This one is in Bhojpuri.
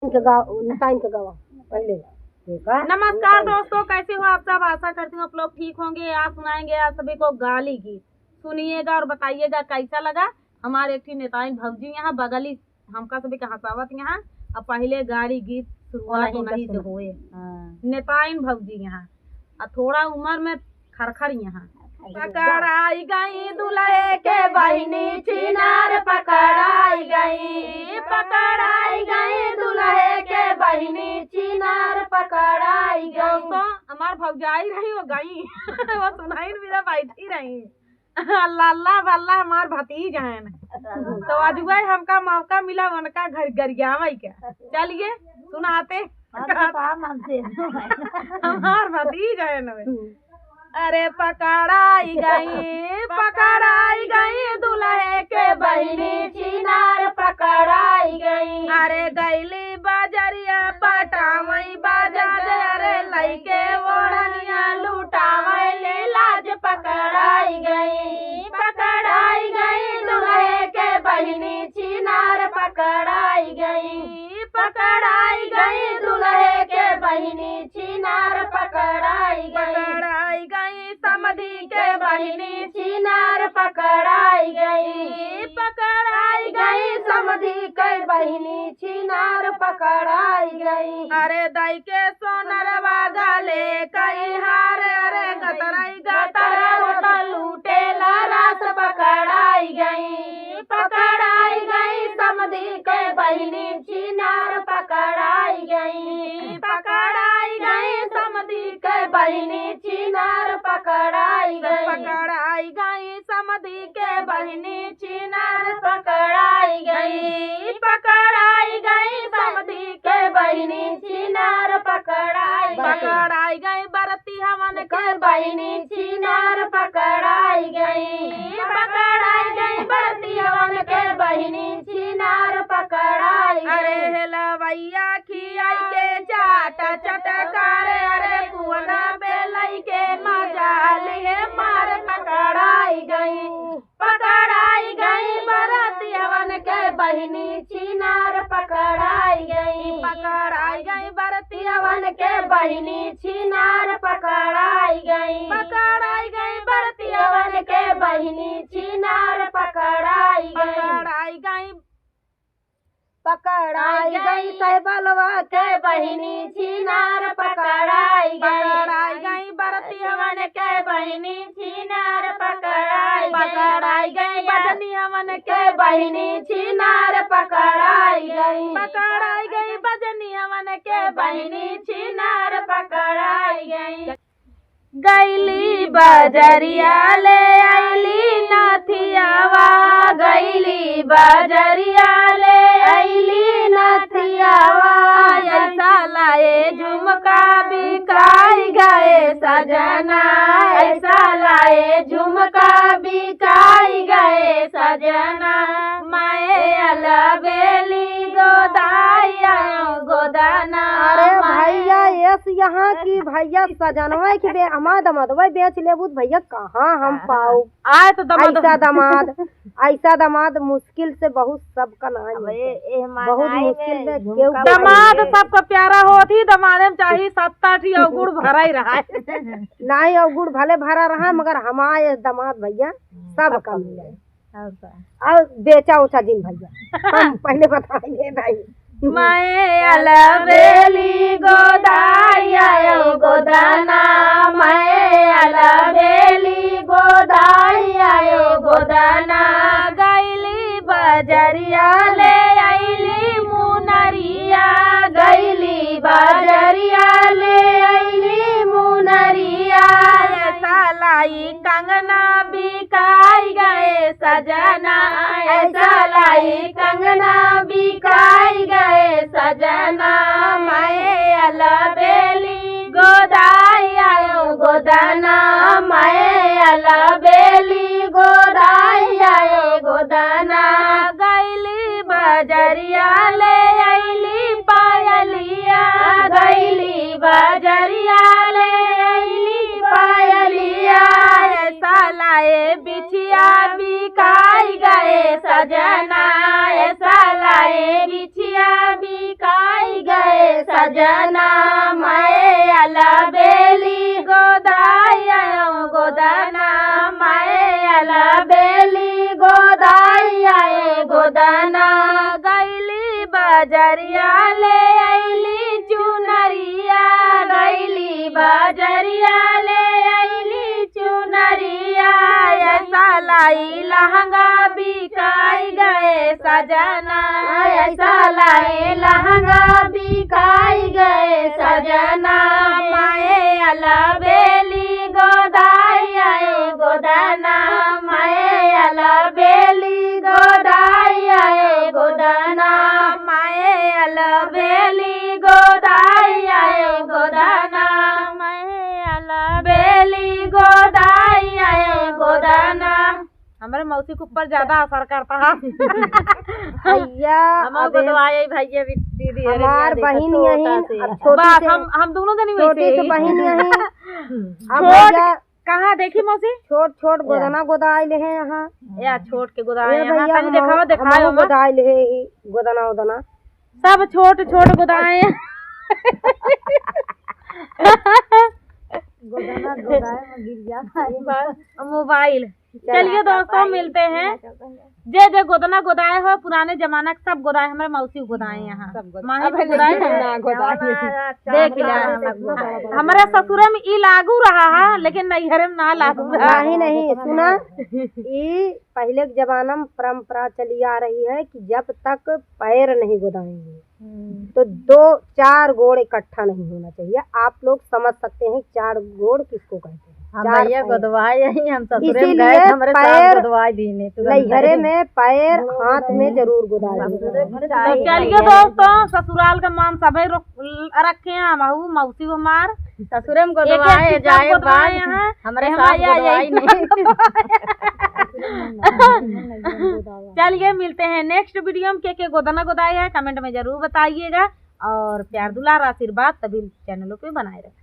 पहले नमस्कार दोस्तों, कैसे हो आप सब। आशा करती हूँ आप लोग ठीक होंगे। आज सुनाएंगे आज सभी को गाली गीत। सुनिएगा और बताइएगा कैसा लगा। हमारे एक नेताइन भौजी यहाँ बगली हमका सभी का हंसावत यहाँ। अब पहले गाली गीत शुरुआत नहीं से हुए। नेताइन भौजी यहाँ थोड़ा उम्र में खरखर यहाँ। पकड़ाई गई दुल्हे के बहिनी चिनार, पकड़ाई गई, पकड़ाई गई दुल्हे के बहिनी चिनार, पकड़ाई गई। तो हमार भौजाई रही वो गई वो सुनाई मेरा बैठी रही। अल्लाह बल्ला हमार भतीज हैं। तो आज हमका मौका मिला उनका घर गरियावई के। चलिए सुनाते हमार भतीज है। अरे पकड़ाई गई दुल्हे के बहिनी चिनार, पकड़ाई गई। अरे गैली बाजरिया पटावई बाजार, अरे लइके ओढ़निया लुटावई ले लाज, पकड़ाई गई, पकड़ाई गई दुल्हे के बहिनी चिनार, पकड़ाई गई, पकड़ाई गई दुल्हे के बहिनी चिनार, पकड़ाई गई, समधी के बहिनी चिनार, पकड़ाई गई, पकड़ाई गई समधी के बहिनी चिनार, पकड़ाई गई। अरे दई के सोनरवा गले कई हार, अरे गतराई गतरा लूटे लारास, पकड़ाई गई, पकड़ाई गई समधी के बहिनी चिनार, पकड़ाई गई, पकड़ाई गई समधी के बहिनी चिनार, पकड़ाई गई, पकड़ाई गई समधी के बहिनी चिनार, पकड़ाई गई, पकड़ाई गई समधी के बहिनी चिनार, पकड़ाई गई बरती हमन के बहिनी चिनार, पकड़ाई गई, पकड़ाई गई बरती हमन के बहिनी चिनार, पकड़ाई। अरे हेलवैया खियाई के चाट चटकार, अरे कुआना पे लई के मजालिए मार, पकड़ाई गई, पकड़ाई गई बरती हमन के बहिनी चिनार, पकड़ाई गई, पकड़ाई गई बरती हमन के बहिनी चिनार, पकड़ाई गई, पकड़ाई गई बरती हमन के बहिनी चिनार, पकड़ाई गई, पकड़ाई गई, पकड़ाई गई सहबलवा के बहिनी चिनार, पकड़ाई गई, पकड़ाई गई बरती हमन के बहिनी चिनार, पकड़ाई गई बजनी हमन के बहिनी चिनार, पकड़ाई गई, पकड़ाई गई बजनी हमन के बहिनी चिनार, पकड़ाई गई। गैली बजरिया ले आईली नथियावा, गैली बजरिया ले आईली नथियावा, ऐसा लाए झुमका बिकाई गए सजना, ऐसा लाए झुमका बिकाई गए सजना, मैं अलबेली गोदाया गोदाना। अरे भैया यस यहाँ की भैया सजनवा की दमादवा बेच लेबू भैया कहाँ हम पाऊ। आए तो ऐसा दामाद मुश्किल से बहुत सबका बहुत मुश्किल से दामाद सबका प्यारा होती। दमाद में चाहिए 7-8 अवगुड़ भरा ही रहा है नहीं अवगुड़ भले भरा रहा, मगर हमारे दामाद भैया सब कम मिले और बेचा उचा जिन भैया हम पहले बताएंगे भाई। मैं अलबेली गोदाया गोदाना, मैं अलबेली गोदाया गोदाना, गैली बजरिया ले आईली मुनरिया, गैली बजरिया ले आईली मुनरिया, ऐसा लाई कंगना बिकाई गए सजना, ऐसा लाई कंगना बिकाई गए सजना, मैं अलबेली गोदाया गोदाना, मैं अलबेली गोदाया गोदाना, गैली बजरिया ले आईली पायलिया, गैली बजरिया ले आईली पायलिया, ऐसा लाए बिछिया बिकाई गए सजना, ऐसा लाए बिछिया बिकाई सजना मैं अलबेली गोदाया गोदना मैं अलबेली गोदाया गोदना गैली बजरिया ले अली चुनरिया गैली बजरिया ले अली चुनरिया ऐसा लाई लहंगा बिकाई गए सजना ऐसा लाई लहंगा बिकाई गए सजना माए अलबेली गोदाया गोदना माए अलबेली गोदाया गोदना माए अलबेली गोदाया गोदना माए अलबेली गोदाया गोदना। हमारे मौसी के ऊपर ज्यादा असर करता है भैया भैया दीदी हमार बहन यही बस हम दोनों जनी छोटी से बहन यही अब छोट भैया कहाँ देखी मौसी छोट छोट गोदना गोदाइल है यहाँ या छोट के गोदाए ये यहाँ भैया तनी दिखाओ दिखाओ मत। गोदाइल है ही गोदना गोदना सब छोट छोट गोदाए गोदना गोदाए में गिर जाता मोबाइल। चलिए दोस्तों मिलते हैं जे जे गोदना गोदाए हो पुराने जमाना के सब गोदाए हमारे मौसी गोदाए यहाँ माही के गोदाए देख लिया हमारे ससुरे में ई लागू रहा है लेकिन नैहरे में ना लागू रहा नहीं नहीं सुना ये पहले के जमाना में परंपरा चली आ रही है कि जब तक पैर नहीं गोदाएंगे तो 2-4 गोड़ इकट्ठा नहीं होना चाहिए। आप लोग समझ सकते हैं 4 गोड़ किसको कहते हैं। भैया गोदवाए यही हम ससुरे में इसीलिए गए हमारे पैर गोदवाए दीने नैहरे में पैर हाथ में जरूर गोदाए। तो चलिए दोस्तों ससुराल का मान सभी रखे हैं हम मौसी हमार ससुरे में गोदवाए जाए बाद यहाँ हमारे साथ गोदवाई नहीं। चलिए मिलते हैं नेक्स्ट वीडियो में के गोदना गोदाई है कमेंट में जरूर बताइएगा और प्यार दुलार आशीर्वाद तभी चैनलों पे बनाए रखें।